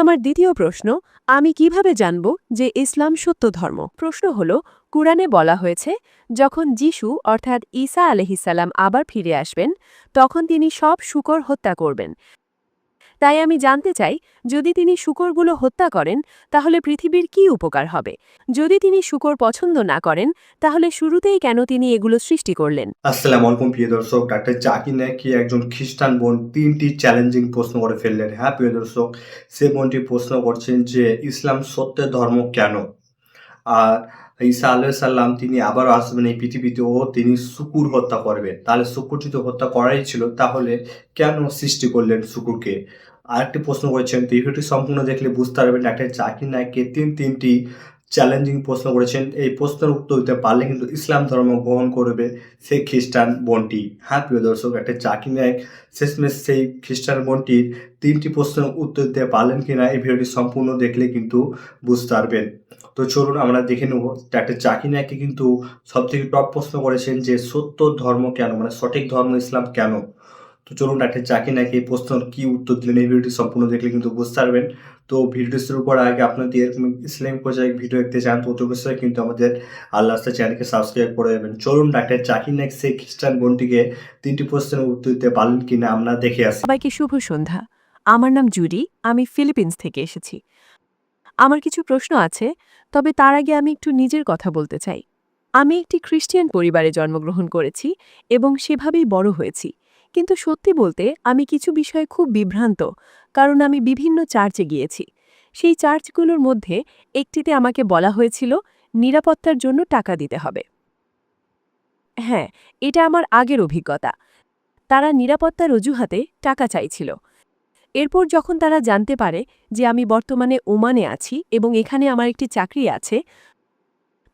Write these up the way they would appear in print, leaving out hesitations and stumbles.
আমার দ্বিতীয় প্রশ্ন, আমি কিভাবে জানব যে ইসলাম সত্য ধর্ম? প্রশ্ন হল, কুরআনে বলা হয়েছে, যখন যিশু অর্থাৎ ঈসা আলাইহিসসালাম আবার ফিরে আসবেন, তখন তিনি সব শূকর হত্যা করবেন। তাই আমি জানতে চাই, যদি তিনি শূকরগুলো হত্যা করেন, তাহলে পৃথিবীর কি উপকার হবে? যদি তিনি শূকর পছন্দ না করেন, তাহলে শুরুতেই কেন তিনি এগুলো সৃষ্টি করলেন? আসসালামু আলাইকুম প্রিয় দর্শক, ডাক্তার জাকির নাকি একজন খ্রিস্টান বোন ৩টি চ্যালেঞ্জিং প্রশ্ন করে ফেললেন। হ্যাঁ প্রিয় দর্শক, সে বোনটি প্রশ্ন করছেন যে ইসলাম সত্যের ধর্ম কেন? আর ঈসা আলাইহিস সালাম তিনি আবারও আসবেন এই পৃথিবীতে ও তিনি শূকর হত্যা করবেন। তাহলে শূকর যদি হত্যা করাই ছিল তাহলে কেন সৃষ্টি করলেন শূকরকে? আরেকটি প্রশ্ন করেছেন, তো এই ভিডিওটি সম্পূর্ণ দেখলে বুঝতে পারবেন ডাক্তার জাকির নায়েককে তিনটি চ্যালেঞ্জিং প্রশ্ন করেছেন। এই প্রশ্নের উত্তর দিতে পারলে কিন্তু ইসলাম ধর্ম গ্রহণ করবে সেই খ্রিস্টান বোনটি। হ্যাঁ প্রিয় দর্শক, ডাক্তার জাকির নায়েক শেষমেশ সেই খ্রিস্টান বোনটির ৩টি প্রশ্নের উত্তর দিতে পারলেন কিনা এই ভিডিওটি সম্পূর্ণ দেখলে কিন্তু বুঝতে পারবেন। তো চলুন আমরা দেখে নেব। ডাক্তার জাকির নায়েককে কিন্তু সবথেকে টপ প্রশ্ন করেছেন যে সত্য ধর্ম কেন, মানে সঠিক ধর্ম ইসলাম কেন? তো চলুন ডাক্তার জাকির নায়েক এই প্রশ্নের কি উত্তর দিলেন এই ভিডিওটি সম্পূর্ণ দেখলে কিন্তু বুঝতে পারবেন। তো ভিডিওটি শুরু করার আগে আপনাদের এরকম ইসলামিক পর্যায়ে ভিডিও দেখতে চান তো অবশ্যই কিন্তু আমাদের আল্লাহ রাস্তা চ্যানেলকে সাবস্ক্রাইব করে দেবেন। চলুন ডাক্তার জাকির নায়েক সেই খ্রিস্টান বোনটিকে ৩টি প্রশ্নের উত্তর দিতে পারলেন কিনা আমরা দেখে আসি। সবাইকে শুভ সন্ধ্যা। আমার নাম জুডি, আমি ফিলিপিন্স থেকে এসেছি। আমার কিছু প্রশ্ন আছে, তবে তার আগে আমি একটু নিজের কথা বলতে চাই। আমি একটি খ্রিস্টিয়ান পরিবারে জন্মগ্রহণ করেছি এবং সেভাবেই বড় হয়েছি। কিন্তু সত্যি বলতে আমি কিছু বিষয়ে খুব বিভ্রান্ত, কারণ আমি বিভিন্ন চার্চে গিয়েছি। সেই চার্চগুলোর মধ্যে একটিতে আমাকে বলা হয়েছিল নিরাপত্তার জন্য টাকা দিতে হবে। হ্যাঁ, এটা আমার আগের অভিজ্ঞতা। তারা নিরাপত্তার অজুহাতে টাকা চাইছিল। এরপর যখন তারা জানতে পারে যে আমি বর্তমানে ওমানে আছি এবং এখানে আমার একটি চাকরি আছে,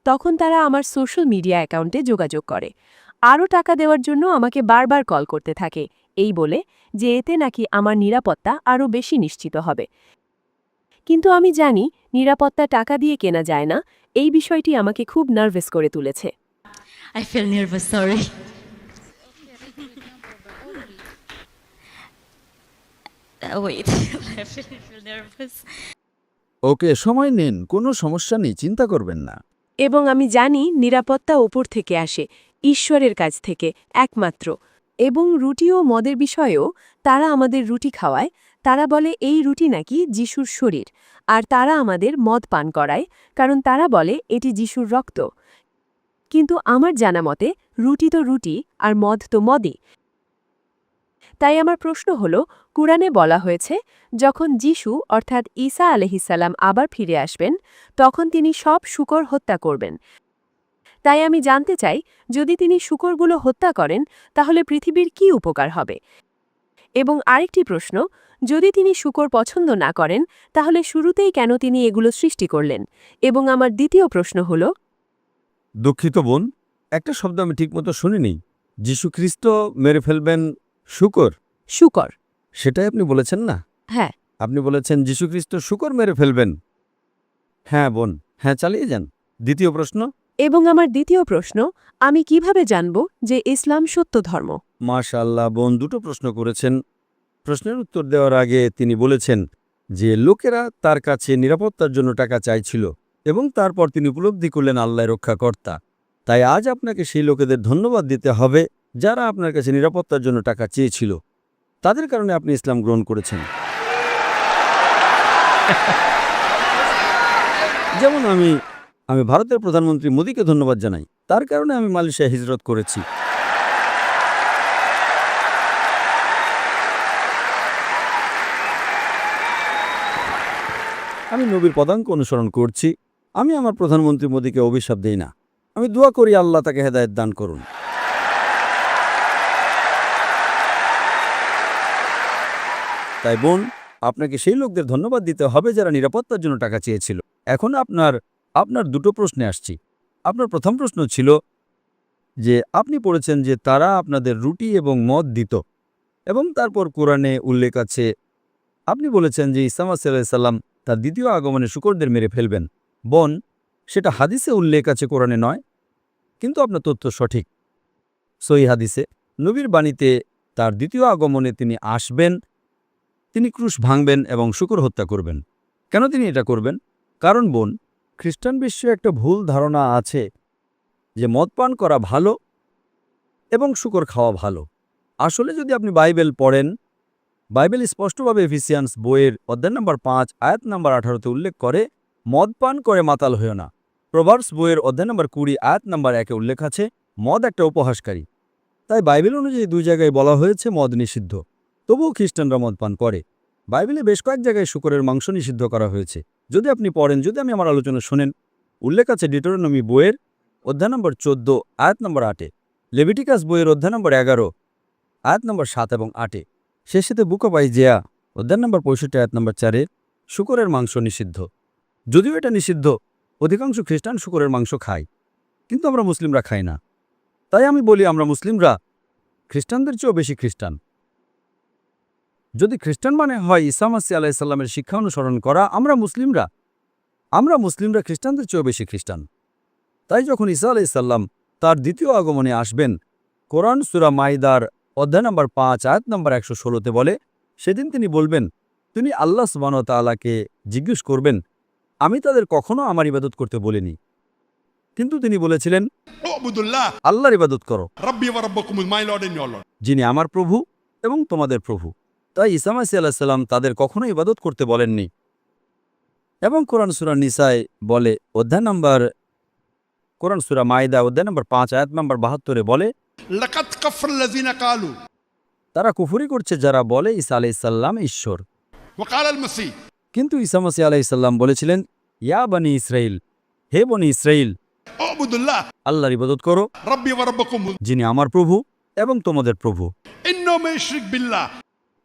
তখন তারা আমার সোশ্যাল মিডিয়া অ্যাকাউন্টে যোগাযোগ করে। আরও টাকা দেওয়ার জন্য আমাকে বারবার কল করতে থাকে, এই বলে যে এতে নাকি আমার নিরাপত্তা আরও বেশি নিশ্চিত হবে। কিন্তু আমি জানি নিরাপত্তা টাকা দিয়ে কেনা যায় না। এই বিষয়টি আমাকে খুব নার্ভাস করে তুলেছে। I feel nervous, sorry. Wait, I feel nervous. ওকে, সময় নিন, কোনো সমস্যা নেই, চিন্তা করবেন না। এবং আমি জানি নিরাপত্তা ওপর থেকে আসে, ঈশ্বরের কাছ থেকে একমাত্র। এবং রুটি ও মদের বিষয়েও তারা আমাদের রুটি খাওয়ায়। তারা বলে এই রুটি নাকি যিশুর শরীর, আর তারা আমাদের মদ পান করায়, কারণ তারা বলে এটি যিশুর রক্ত। কিন্তু আমার জানা মতে রুটি তো রুটি আর মদ তো মদই। তাই আমার প্রশ্ন হল, কুরআনে বলা হয়েছে, যখন যিশু অর্থাৎ ঈসা আলাইহিসসালাম আবার ফিরে আসবেন, তখন তিনি সব শূকর হত্যা করবেন। তাই আমি জানতে চাই, যদি তিনি শূকরগুলো হত্যা করেন, তাহলে পৃথিবীর কি উপকার হবে? এবং আরেকটি প্রশ্ন, যদি তিনি শূকর পছন্দ না করেন, তাহলে শুরুতেই কেন তিনি এগুলো সৃষ্টি করলেন? এবং আমার দ্বিতীয় প্রশ্ন হল, দুঃখিত বোন, একটা শব্দ আমি ঠিকমতো শুনিনি। যীশু খ্রিস্ট মেরে ফেলবেন শূকর, শূকর। সেটাই আপনি বলেছেন না? হ্যাঁ। আপনি বলেছেন যীশু খ্রিস্ট শূকর মেরে ফেলবেন। হ্যাঁ বোন, হ্যাঁ, চালিয়ে যান। দ্বিতীয় প্রশ্ন। এবং আমার দ্বিতীয় প্রশ্ন, আমি কিভাবে জানব যে ইসলাম সত্য ধর্ম? মাশাআল্লাহ বোন, দুটো প্রশ্ন করেছেন। প্রশ্নের উত্তর দেওয়ার আগে তিনি বলেছেন যে লোকেরা তার কাছে নিরাপত্তার জন্য টাকা চাইছিল এবং তারপর তিনি উপলব্ধি করলেন আল্লাহ রক্ষাকর্তা। তাই আজ আপনাকে সেই লোকেদের ধন্যবাদ দিতে হবে যারা আপনার কাছে নিরাপত্তার জন্য টাকা চেয়েছিল। তাদের কারণে আপনি ইসলাম গ্রহণ করেছেন। যেমন আমি ভারতের প্রধানমন্ত্রী মোদীকে ধন্যবাদ জানাই, তার কারণে আমি মালয়েশিয়া হিজরত করেছি। আমি নবীর পদাঙ্ক অনুসরণ করছি। আমি আমার প্রধানমন্ত্রী মোদীকে অভিশাপ দেই না। আমি দোয়া করি আল্লাহ তাকে হেদায়েত দান করুন। তাই বোন, আপনাকে সেই লোকদের ধন্যবাদ দিতে হবে যারা নিরাপত্তার জন্য টাকা চেয়েছিল। এখন আপনার দুটো প্রশ্নে আসছি। আপনার প্রথম প্রশ্ন ছিল যে আপনি পড়েছেন যে তারা আপনাদের রুটি এবং মদ দিত, এবং তারপর কোরআনে উল্লেখ আছে, আপনি বলেছেন যে ঈসা আলাইহিস সালাম তার দ্বিতীয় আগমনে শূকরদের মেরে ফেলবেন। বোন, সেটা হাদিসে উল্লেখ আছে, কোরআনে নয়। কিন্তু আপনার তথ্য সঠিক। সহিহ হাদিসে নবীর বাণীতে তার দ্বিতীয় আগমনে তিনি আসবেন, তিনি ক্রুশ ভাঙবেন এবং শূকর হত্যা করবেন। কেন তিনি এটা করবেন? কারণ বোন, খ্রিস্টান বিশ্বে একটা ভুল ধারণা আছে যে মদ পান করা ভালো এবং শূকর খাওয়া ভালো। আসলে যদি আপনি বাইবেল পড়েন, বাইবেল স্পষ্টভাবে এফিসিয়ান্স বইয়ের অধ্যায় নম্বর 5 আয়াত নম্বর 18-তে উল্লেখ করে, মদ পান করে মাতাল হয়েও না। প্রভার্বস বইয়ের অধ্যায় নম্বর 20 আয়াত নম্বর 1-এ উল্লেখ আছে মদ একটা উপহাসকারী। তাই বাইবেল অনুযায়ী 2 জায়গায় বলা হয়েছে মদ নিষিদ্ধ, তবুও খ্রিস্টানরা মদ পান করে। বাইবেলে বেশ কয়েক জায়গায় শূকরের মাংস নিষিদ্ধ করা হয়েছে। যদি আপনি পড়েন, যদি আমি আমার আলোচনা শোনেন, উল্লেখ আছে ডিউটেরোনমি বইয়ের অধ্যায় নম্বর 14 আয়াত নম্বর 8-এ, লেভিটিকাস বইয়ের অধ্যায় নম্বর 11 আয়াত নম্বর 7 এবং 8-এ, শেষেতে বুক অব আইজেয়া অধ্যায় নম্বর 65 আয়াত নম্বর 4-এ শূকরের মাংস নিষিদ্ধ। যদিও এটা নিষিদ্ধ, অধিকাংশ খ্রিস্টান শূকরের মাংস খায়, কিন্তু আমরা মুসলিমরা খাই না। তাই আমি বলি আমরা মুসলিমরা খ্রিস্টানদের চেয়েও বেশি খ্রিস্টান। যদি খ্রিস্টান মানে হয় ঈসা মাসীহ আলাইহিস সালামের শিক্ষা অনুসরণ করা, আমরা মুসলিমরা খ্রিস্টানদের চেয়েও বেশি খ্রিস্টান। তাই যখন ঈসা আলাইহিস সালাম তার দ্বিতীয় আগমনে আসবেন, কোরআন সূরা মাইদার অধ্যায় নম্বর 5 আয়াত নম্বর 116-তে বলে, সেদিন তিনি বলবেন, তিনি আল্লাহ সুবহানাহু ওয়া তাআলাকে জিজ্ঞেস করবেন, আমি তাদের কখনো আমার ইবাদত করতে বলিনি, কিন্তু তিনি বলেছিলেন উবুদুল্লাহ আল্লাহর ইবাদত করো, রাব্বি ওয়া রাব্বুকুম, my Lord and your Lord. যিনি আমার প্রভু এবং তোমাদের প্রভু। তাই ঈসা মাসীহ আলাইহিস সালাম তাদের কখনো ইবাদত করতে বলেননি। এবং কোরআন সূরা নিসায় বলে কোরআন সূরা মাইদা অধ্যায় নম্বর 5 আয়াত নম্বর 72-এ বলে, লাকাদ কাফারাল্লাযিনা ক্বালু তারা কুফরি করছে যারা বলে ঈসা আলাইহিস সালাম ঈশ্বর। ওয়া ক্বালা আল মাসীহ, কিন্তু ঈসা মাসীহ আলাইহিস সালাম বলেছিলেন, ইয়া বনি ইসরাইল, হে বনি ইসরাইল, উবুদুল্লাহ আল্লাহর ইবাদত করো, রাব্বি ওয়া রাব্বুকুম, যিনি আমার প্রভু এবং তোমাদের প্রভু। ইন্নাহু মান ইউশরিক বিল্লাহ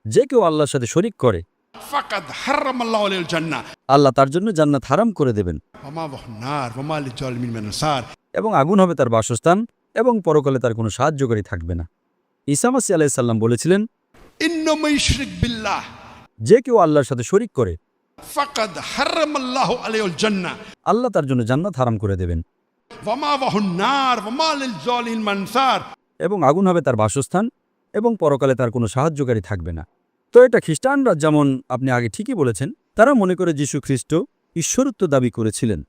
যে কেউ আল্লাহর সাথে শরীক করে, ফাকাদ হারামাল্লাহু আলাইহিল জান্নাহ আল্লাহ তার জন্য জান্নাত হারাম করে দেবেন, ওয়া মাওয়াহুন নার ওয়া মা লিল-জালিমিন মিন আনসার। এবং আগুন হবে তার বাসস্থান, এবং পরকালে তার কোনো সাহায্যকারী থাকবে না। ঈসা মাসীহ আলাইহিস সালাম বলেছিলেন, ইন্নাহু মান ইউশরিক বিল্লাহ যে কেউ আল্লাহর সাথে শরীক করে, ফাকাদ হারামাল্লাহু আলাইহিল জান্নাহ আল্লাহ তার জন্য জান্নাত হারাম করে দেবেন, ওয়া মাওয়াহুন নার ওয়া মা লিল-জালিমিন মিন আনসার। এবং আগুন হবে তার বাসস্থান, এবং পরকালে তার কোনো সাহায্যকারী থাকবে না। তো এটা খ্রিস্টানরা, যেমন আপনি আগে ঠিকই বলেছেন, তারা মনে করে যীশু খ্রিস্ট ঈশ্বরত্ব দাবি করেছিলেন।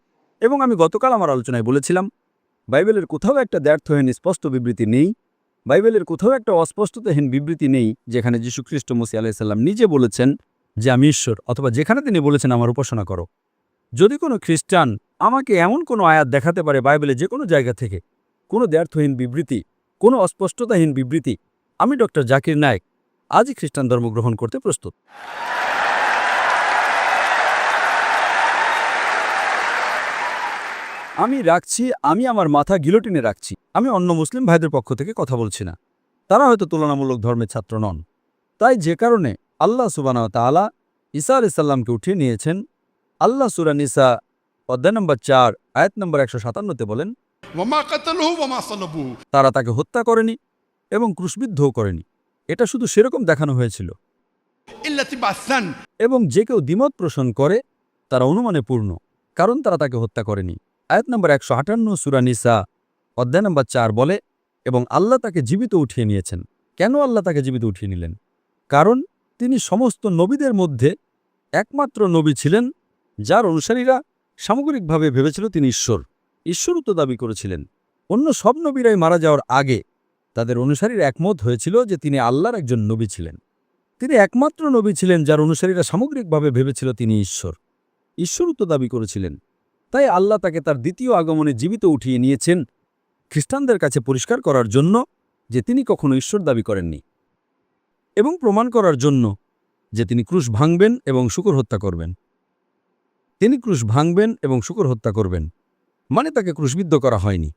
এবং আমি গতকাল আমার আলোচনায় বলেছিলাম, বাইবেলের কোথাও একটা দ্ব্যর্থহীন স্পষ্ট বিবৃতি নেই, বাইবেলের কোথাও একটা অস্পষ্টতাহীন বিবৃতি নেই যেখানে যীশু খ্রিস্ট মসীহ আলাইহিস সালাম নিজে বলেছেন যে আমি ঈশ্বর, অথবা যেখানে তিনি বলেছেন আমার উপাসনা করো। যদি কোনো খ্রিস্টান আমাকে এমন কোনো আয়াত দেখাতে পারে বাইবেলে যে কোনো জায়গা থেকে, কোনো দ্ব্যর্থহীন বিবৃতি, কোনো অস্পষ্টতাহীন বিবৃতি, আমি ডক্টর জাকির নায়েক আজই খ্রিস্টান ধর্ম গ্রহণ করতে প্রস্তুত। আমি আমার মাথা গিলোটিনে রাখছি। আমি অন্য মুসলিম ভাইদের পক্ষ থেকে কথা বলছি না, তারা হয়তো তুলনামূলক ধর্মের ছাত্র নন। তাই যে কারণে আল্লাহ সুবহানাহু ওয়া তাআলা ঈসা আলাইহিস সালামকে উঠিয়ে নিয়েছেন, আল্লাহ সূরা নিসা অধ্যায় নম্বর 4 আয়াত নম্বর 157-তে বলেন, ওয়া মা কাতালুহু ওয়া মা সালাবুহু, তারা তাকে হত্যা করেনি এবং ক্রুশবিদ্ধও করেনি, এটা শুধু সেরকম দেখানো হয়েছিল। ইল্লা তিবাসান, এবং যে কেউ দ্বিমত পোষণ করে তারা অনুমানে পূর্ণ, কারণ তারা তাকে হত্যা করেনি। আয়াত নম্বর 158 সূরা নিসা অধ্যায় নম্বর 4 বলে, এবং আল্লাহ তাকে জীবিত উঠিয়ে নিয়েছেন। কেন আল্লাহ তাকে জীবিত উঠিয়ে নিলেন? কারণ তিনি সমস্ত নবীদের মধ্যে একমাত্র নবী ছিলেন যার অনুসারীরা সামগ্রিকভাবে ভেবেছিল তিনি ঈশ্বরত্ব দাবি করেছিলেন। অন্য সব নবীরাই মারা যাওয়ার আগে তাদের অনুসারীরা একমত হয়েছিল যে তিনি আল্লাহর একজন নবী ছিলেন। তিনি একমাত্র নবী ছিলেন যার অনুসারীরা সামগ্রিকভাবে ভেবেছিল তিনি ঈশ্বরত্ব দাবি করেছিলেন। তাই আল্লাহ তাকে তার দ্বিতীয় আগমনে জীবিত উঠিয়ে নিয়েছেন খ্রিস্টানদের কাছে পরিষ্কার করার জন্য যে তিনি কখনো ঈশ্বর দাবি করেননি, এবং প্রমাণ করার জন্য যে তিনি ক্রুশ ভাঙবেন এবং শূকর হত্যা করবেন। তিনি ক্রুশ ভাঙবেন এবং শূকর হত্যা করবেন, মানে তাকে ক্রুশবিদ্ধ করা হয়নি।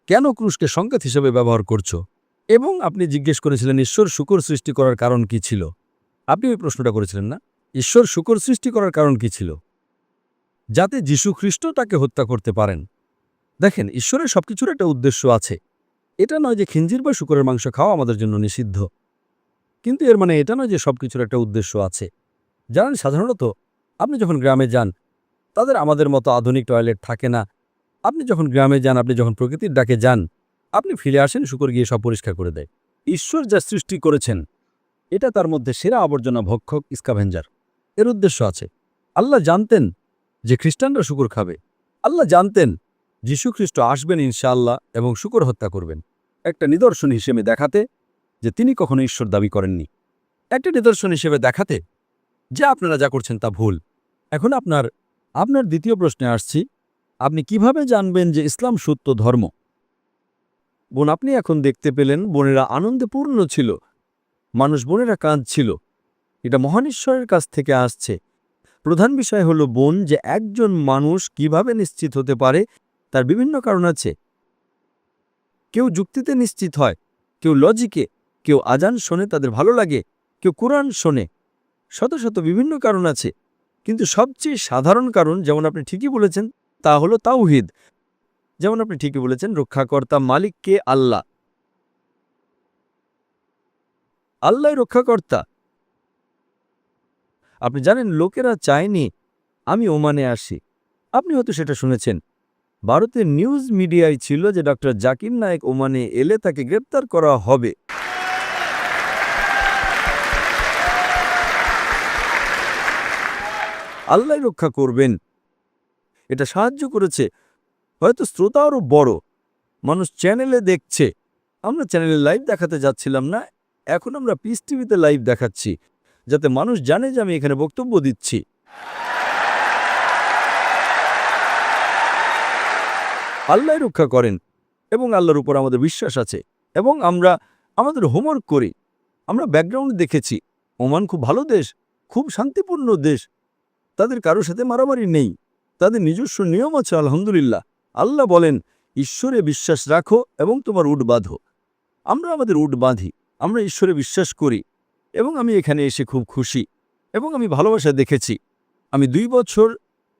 কেন ক্রুশকে সংকেত হিসেবে ব্যবহার করছো? এবং আপনি জিজ্ঞেস করেছিলেন ঈশ্বর শূকর সৃষ্টি করার কারণ কি ছিল। আপনি ওই প্রশ্নটা করেছিলেন না? ঈশ্বর শূকর সৃষ্টি করার কারণ কি ছিল? যাতে যীশু খ্রিস্ট তাকে হত্যা করতে পারেন। দেখেন, ঈশ্বরের সবকিছুর একটা উদ্দেশ্য আছে। এটা নয় যে খিঞ্জির বা শূকরের মাংস খাওয়া আমাদের জন্য নিষিদ্ধ, কিন্তু এর মানে এটা নয় যে সবকিছুর একটা উদ্দেশ্য আছে। জানেন, সাধারণত আপনি যখন গ্রামে যান, তাদের আমাদের মতো আধুনিক টয়লেট থাকে না। আপনি যখন গ্রামে যান, আপনি যখন প্রকৃতির ডাকে যান, আপনি ফিরে আসেন, শূকর গিয়ে সব পরিষ্কার করে দেয়। ঈশ্বর যা সৃষ্টি করেছেন এটা তার মধ্যে সেরা আবর্জনা ভক্ষক স্ক্যাভেঞ্জার, এর উদ্দেশ্য আছে। আল্লাহ জানতেন যে খ্রিস্টানরা শুকর খাবে। আল্লাহ জানতেন যীশু খ্রিস্ট আসবেন ইনশাআল্লাহ এবং শুকর হত্যা করবেন, একটা নিদর্শন হিসেবে দেখাতে যে তিনি কখনো ঈশ্বর দাবি করেননি, একটা নিদর্শন হিসেবে দেখাতে যে আপনারা যা করছেন তা ভুল। এখন আপনার দ্বিতীয় প্রশ্নে আসছি, আপনি কিভাবে জানবেন যে ইসলাম সত্য ধর্ম? বোন, আপনি এখন দেখতে পেলেন বোনেরা আনন্দে পূর্ণ ছিল, বোনেরা কাঁদছিল। এটা মহান ঈশ্বরের কাছ থেকে আসছে। প্রধান বিষয় হলো বোন, যে একজন মানুষ কিভাবে নিশ্চিত হতে পারে তার বিভিন্ন কারণ আছে। কেউ যুক্তিতে নিশ্চিত হয়, কেউ লজিকে, কেউ আজান শোনে তাদের ভালো লাগে, কেউ কোরআন শোনে। শত শত বিভিন্ন কারণ আছে, কিন্তু সবচেয়ে সাধারণ কারণ, যেমন আপনি ঠিকই বলেছেন, তা হলো তাওহীদ। যেমন আপনি ঠিকই বলেছেন, রক্ষাকর্তা মালিক কে? আল্লাহ। আল্লাহ রক্ষাকর্তা। আপনি জানেন, লোকেরা চায়নি আমি ওমানে আসি। আপনি হয়তো সেটা শুনেছেন। ভারতের নিউজ মিডিয়ায় ছিল যে ডক্টর জাকির নায়েক ওমানে এলে তাকে গ্রেপ্তার করা হবে। আল্লাহ রক্ষা করবেন, এটা সাহায্য করেছে। হয়তো শ্রোতা আরও বড়, মানুষ চ্যানেলে দেখছে। আমরা চ্যানেলে লাইভ দেখাতে যাচ্ছিলাম না, এখন আমরা পিস টিভিতে লাইভ দেখাচ্ছি, যাতে মানুষ জানে যে আমি এখানে বক্তব্য দিচ্ছি। আল্লাহ রক্ষা করেন এবং আল্লাহর উপর আমাদের বিশ্বাস আছে, এবং আমরা আমাদের হোমওয়ার্ক করি। আমরা ব্যাকগ্রাউন্ড দেখেছি, ওমান খুব ভালো দেশ, খুব শান্তিপূর্ণ দেশ। তাদের কারোর সাথে মারামারি নেই, তাদের নিজস্ব নিয়ম আছে। আলহামদুলিল্লাহ। আল্লাহ বলেন, ঈশ্বরে বিশ্বাস রাখো এবং তোমার উট বাঁধো। আমরা আমাদের উট বাঁধি, আমরা ঈশ্বরে বিশ্বাস করি, এবং আমি এখানে এসে খুব খুশি এবং আমি ভালোবাসা দেখেছি। আমি 2 বছর,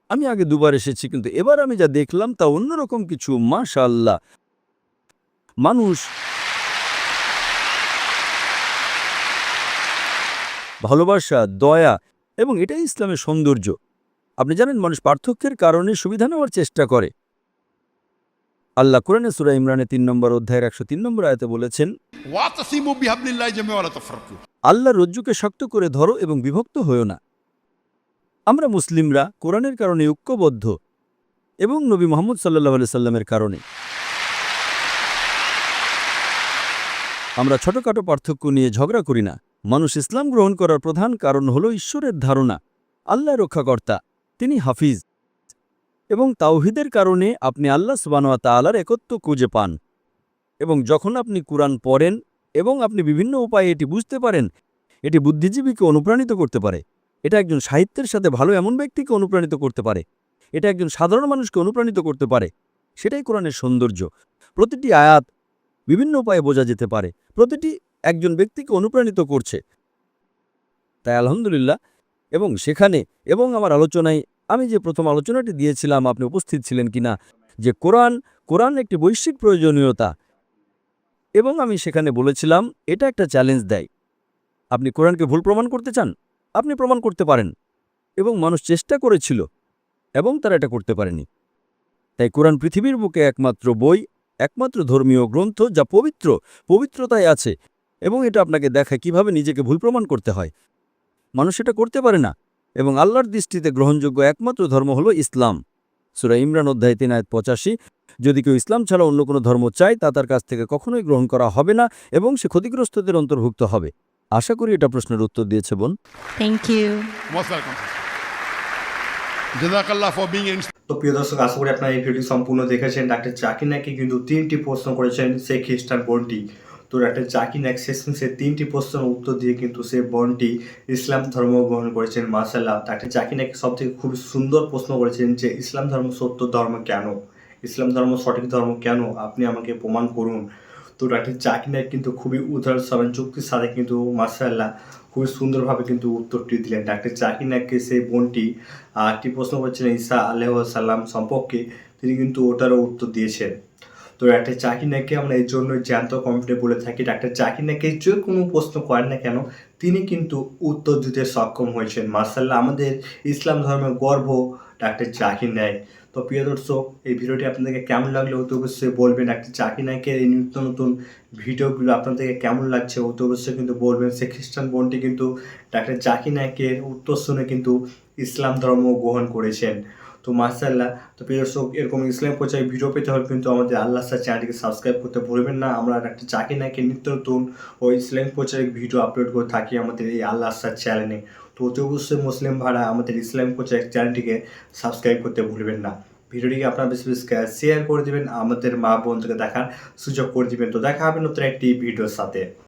আমি আগে 2 বার এসেছি, কিন্তু এবার আমি যা দেখলাম তা অন্যরকম কিছু। মাশাআল্লাহ, মানুষ ভালোবাসা, দয়া, এবং এটাই ইসলামের সৌন্দর্য। আপনি জানেন, মানুষ পার্থক্যের কারণে সুবিধা নেওয়ার চেষ্টা করে। আল্লাহ কোরআনে সূরা ইমরানে 3 নম্বর অধ্যায়ের 103 নম্বর আয়াতে বলেছেন, ওয়াতাসিমু বিহাবলিল্লাহি জামিআন ওয়ালা তাফাররাকু। আল্লাহর রজ্জুকে শক্ত করে ধরো এবং বিভক্ত হয়ো না। আমরা মুসলিমরা কোরআনের কারণে ঐক্যবদ্ধ, এবং নবী মুহাম্মদ সাল্লাল্লাহু আলাইহি সাল্লামের কারণে। আমরা ছোটখাটো পার্থক্য নিয়ে ঝগড়া করি না। মানুষ ইসলাম গ্রহণ করার প্রধান কারণ হলো ঈশ্বরের ধারণা, আল্লাহ রক্ষাকর্তা, তিনি হাফিজ, এবং তাওহীদের কারণে আপনি আল্লাহ সুবহানাহু ওয়া তাআলার একত্ব খুঁজে পান। এবং যখন আপনি কুরআন পড়েন এবং আপনি বিভিন্ন উপায়ে এটি বুঝতে পারেন, এটি বুদ্ধিজীবীকে অনুপ্রাণিত করতে পারে, এটা একজন সাহিত্যের সাথে ভালো এমন ব্যক্তিকে অনুপ্রাণিত করতে পারে, এটা একজন সাধারণ মানুষকে অনুপ্রাণিত করতে পারে। সেটাই কোরআনের সৌন্দর্য। প্রতিটি আয়াত বিভিন্ন উপায়ে বোঝা যেতে পারে, প্রতিটি একজন ব্যক্তিকে অনুপ্রাণিত করছে। তাই আলহামদুলিল্লাহ। এবং সেখানে, এবং আমার আলোচনায় আমি যে প্রথম আলোচনাটি দিয়েছিলাম, আপনি উপস্থিত ছিলেন কিনা, যে কোরআন একটি বৈশ্বিক প্রয়োজনীয়তা, এবং আমি সেখানে বলেছিলাম এটা একটা চ্যালেঞ্জ দেয়। আপনি কোরআনকে ভুল প্রমাণ করতে চান, আপনি প্রমাণ করতে পারেন, এবং মানুষ চেষ্টা করেছিল এবং তারা এটা করতে পারেনি। তাই কোরআন পৃথিবীর বুকে একমাত্র বই, একমাত্র ধর্মীয় গ্রন্থ যা পবিত্রতায় আছে, এবং এটা আপনাকে দেখায় কিভাবে নিজেকে ভুল প্রমাণ করতে হয়। মানুষ এটা করতে পারে না, এবং আল্লাহর দৃষ্টিতে গ্রহণযোগ্য একমাত্র ধর্ম হলো ইসলাম। সূরা ইমরান অধ্যায় 3 আয়াত 85, যদি কেউ ইসলাম ছাড়া অন্য কোনো ধর্ম চায় তা তার কাছ থেকে কখনোই গ্রহণ করা হবে না, এবং সে ক্ষতিগ্রস্তদের অন্তর্ভুক্ত হবে। আশা করি এটা প্রশ্নের উত্তর দিয়েছে বোন। Thank you. Most welcome. জাযাকাল্লাহ ফর বিং ইন। তো প্রিয় দর্শক, আশা করি আপনারা এই ভিডিও সম্পূর্ণ দেখেছেন। ডাক্তার জাকির নায়েক কিন্তু 3টি প্রশ্ন করেছেন সেই খ্রিস্টান বোনটি। তো ডাক্তার জাকির নায়েক শেষমেশে 3টি প্রশ্নের উত্তর দিয়ে কিন্তু সেই বোনটি ইসলাম ধর্ম গ্রহণ করেছেন। মাশাআল্লাহ। ডাক্তার জাকির নায়েক সবথেকে খুব সুন্দর প্রশ্ন করেছেন যে ইসলাম ধর্ম সত্য ধর্ম কেন, ইসলাম ধর্ম সঠিক ধর্ম কেন, আপনি আমাকে প্রমাণ করুন। তো ডাক্তার জাকির নায়েক কিন্তু খুবই উদাহরণ সমান যুক্তির সাথে কিন্তু মাশাআল্লাহ খুবই সুন্দরভাবে কিন্তু উত্তরটি দিলেন। ডাক্তার জাকির নায়েককে সেই বোনটি একটি প্রশ্ন করেছিলেন ঈসা আলাইহিস সালাম সম্পর্কে, তিনি কিন্তু ওটারও উত্তর দিয়েছেন। তো ডাক্তার জাকির নায়েককে আমরা এই জন্য জ্যান্ত কমেন্টে বলে থাকি, ডাক্তার জাকির নায়েককে যে কোনো প্রশ্ন করেন না কেন তিনি কিন্তু উত্তর দিতে সক্ষম হয়েছেন। মাশাআল্লাহ, আমাদের ইসলাম ধর্মের গর্ব ডাক্তার জাকির নায়েক। তো প্রিয় দর্শক, এই ভিডিওটি আপনাদেরকে কেমন লাগলো অতি অবশ্যই বলবেন। ডাক্তার জাকির নায়েকের এই নিত্য নতুন ভিডিওগুলো আপনাদেরকে কেমন লাগছে অতি অবশ্যই কিন্তু বলবেন। সে খ্রিস্টান বোনটি কিন্তু ডাক্তার জাকির নায়েকের উত্তর শুনে কিন্তু ইসলাম ধর্ম গ্রহণ করেছেন। তো মাশাআল্লাহ। তো প্রিয় দর্শক, এরকম ইসলাম প্রচারে ভিডিও পেতে হলে কিন্তু আমাদের আল্লাহ স্যার চ্যানেলটিকে সাবস্ক্রাইব করতে ভুলবেন না। আমরা একটা জাকির নায়কের নিত্য নতুন ও ইসলাম প্রচারের ভিডিও আপলোড করে থাকি আমাদের এই আল্লাহ স্যার চ্যানেলে। তো অতি অবশ্যই মুসলিম ভাইরা আমাদের ইসলাম প্রচার চ্যানেলটিকে সাবস্ক্রাইব করতে ভুলবেন না। ভিডিওটিকে আপনারা বেশি বেশি শেয়ার করে দিবেন, আমাদের মা বোনদেরকে দেখার সুযোগ করে দিবেন। তো দেখা হবে নতুন একটি ভিডিওর সাথে।